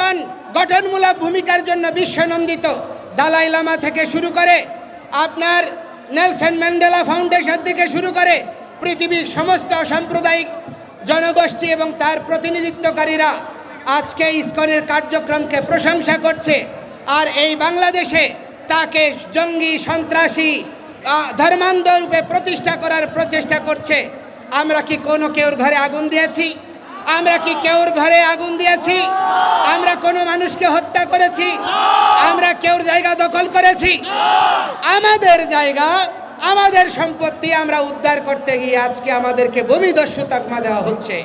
ISKCON গঠনমূলক ভূমিকার জন্য বিশ্বনন্দিত দালাই লামা থেকে শুরু করে আপনার নেলসন ম্যান্ডেলা ফাউন্ডেশন থেকে শুরু করে পৃথিবীর সমস্ত সাম্প্রদায়িক জনগোষ্ঠী এবং তার প্রতিনিধিত্বকারীরা আজকে ইসকনের কার্যক্রমকে প্রশংসা করছে। আর এই বাংলাদেশে তাকে জঙ্গি সন্ত্রাসী ধর্মান্ধ রূপে প্রতিষ্ঠা করার প্রচেষ্টা করছে। আমরা কি কোনো কেউর ঘরে আগুন দিয়েছি? আমরা কি কেউর ঘরে আগুন দিয়েছি? আমরা কোনো মানুষকে হত্যা করেছি? আমরা কেউর জায়গা দখল করেছি? আমাদের জায়গা, আমাদের সম্পত্তি আমরা উদ্ধার করতে গিয়ে আজকে আমাদেরকে ভূমিদস্যু তকমা দেওয়া হচ্ছে।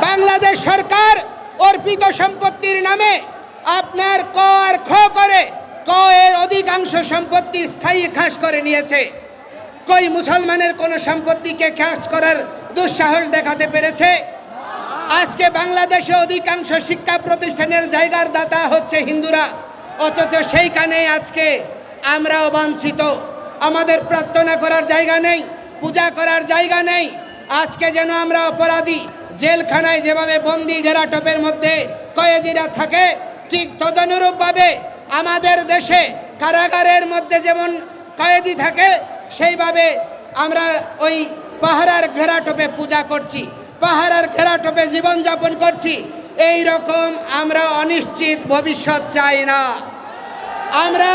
বাংলাদেশ সরকার অর্পিত সম্পত্তির নামে আপনার ক আর খ করে ক এর অধিকাংশ সম্পত্তি স্থায়ী খাস করে নিয়েছে। কই মুসলমানের কোনো সম্পত্তিকে খাস করার দুঃসাহস দেখাতে পেরেছে? আজকে বাংলাদেশে অধিকাংশ শিক্ষা প্রতিষ্ঠানের জায়গার দাতা হচ্ছে হিন্দুরা, অথচ সেইখানে আজকে আমরাও বঞ্চিত। আমাদের প্রার্থনা করার জায়গা নেই, পূজা করার জায়গা নেই। আজকে যেন আমরা অপরাধী, জেলখানায় যেভাবে বন্দি ঘেরাটোপের মধ্যে কয়েদিরা থাকে, ঠিক তদনুরূপভাবে আমাদের দেশে কারাগারের মধ্যে যেমন কয়েদি থাকে, সেইভাবে আমরা ওই পাহারার ঘেরাটোপে পূজা করছি, পাহারার ঘেরাটোপে জীবনযাপন করছি। এই রকম আমরা অনিশ্চিত ভবিষ্যৎ চাই না। আমরা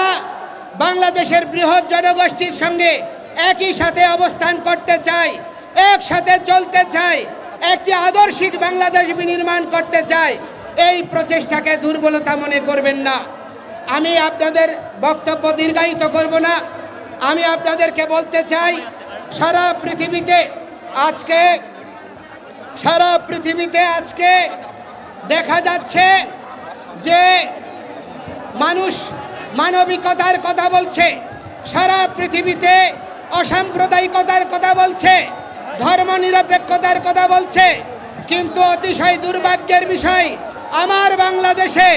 বাংলাদেশের বৃহৎ জনগোষ্ঠীর সঙ্গে একই সাথে অবস্থান করতে চাই, একসাথে চলতে চাই, একটি আদর্শিক বাংলাদেশ বিনির্মাণ করতে চাই। এই প্রচেষ্টাকে দুর্বলতা মনে করবেন না। আমি আপনাদের বক্তব্য দীর্ঘায়িত করব না। আমি আপনাদেরকে বলতে চাই, সারা পৃথিবীতে আজকে দেখা যাচ্ছে যে মানুষ মানবিকতার কথা বলছে, সারা পৃথিবীতে অসাম্প্রদায়িকতার কথা বলছে, ধর্মনিরপেক্ষতার কথা বলছে, কিন্তু অতিশয় দুর্ভাগ্যের বিষয় আমার বাংলাদেশে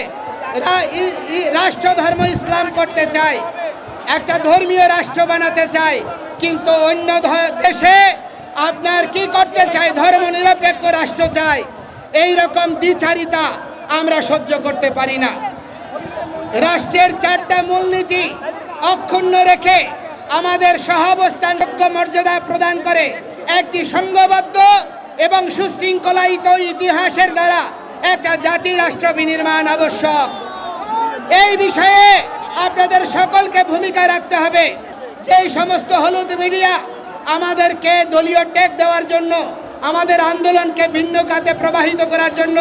রাষ্ট্র ধর্ম ইসলাম করতে চায়, একটা ধর্মীয় রাষ্ট্র বানাতে চায়, কিন্তু অন্য দেশে আপনার কি করতে চায়? ধর্মনিরপেক্ষ রাষ্ট্র চায়। এই রকম দ্বিচারিতা আমরা সহ্য করতে পারি না। রাষ্ট্রের 4টা মূলনীতি অক্ষুণ্ণ রেখে আমাদের সহাবস্থানযোগ্য মর্যাদা প্রদান করে একটি সংঘবদ্ধ এবং সুশৃঙ্খলায়িত ইতিহাসের দ্বারা একটা জাতি রাষ্ট্র বিনির্মাণ আবশ্যক। এই বিষয়ে আপনাদের সকলকে ভূমিকা রাখতে হবে। যেই সমস্ত হলুদ মিডিয়া আমাদেরকে দলীয় ট্যাগ দেওয়ার জন্য, আমাদের আন্দোলনকে ভিন্ন খাতে প্রবাহিত করার জন্য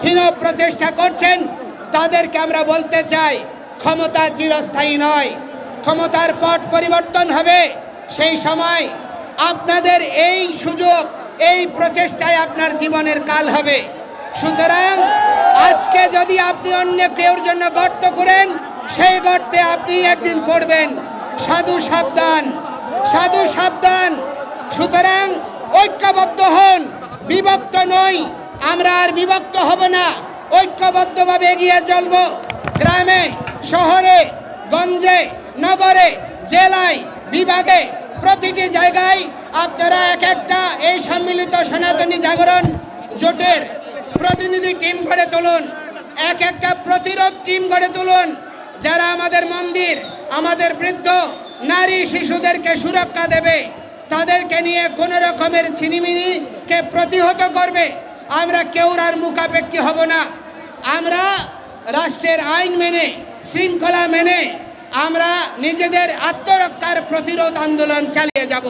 হীন প্রচেষ্টা করছেন, তাদেরকে আমরা বলতে চাই, ক্ষমতা চিরস্থায়ী নয়, ক্ষমতার পট পরিবর্তন হবে। সেই সময় আপনাদের এই সুযোগ, এই প্রচেষ্টায় আপনার জীবনের কাল হবে। সুতরাং আজকে যদি আপনি অন্য কেউর জন্য গর্ত করেন, সেই গর্তে আপনি একদিন পড়বেন। সাধু সাবধান, সাধু সাবধান। সুতরাং ঐক্যবদ্ধ হন, বিভক্ত নই। আমরা আর বিভক্ত হব না, ঐক্যবদ্ধভাবে এগিয়ে চলব। গ্রামে, শহরে, গঞ্জে, নগরে, জেলায়, বিভাগে, প্রতিটি জায়গায় আপনারা এক একটা এই সম্মিলিত সনাতনী জাগরণ জোটের প্রতিনিধি টিম গড়ে তুলুন, এক একটা প্রতিরোধ টিম গড়ে তুলুন, যারা আমাদের মন্দির, আমাদের বৃদ্ধ, নারী, শিশুদেরকে সুরক্ষা দেবে, তাদেরকে নিয়ে কোনো রকমের ছিনিমিনিকে প্রতিহত করবে। আমরা কেউর আর মুখাপেক্ষী হব না। আমরা রাষ্ট্রের আইন মেনে, শৃঙ্খলা মেনে আমরা নিজেদের আত্মরক্ষার প্রতিরোধ আন্দোলন চালিয়ে যাব।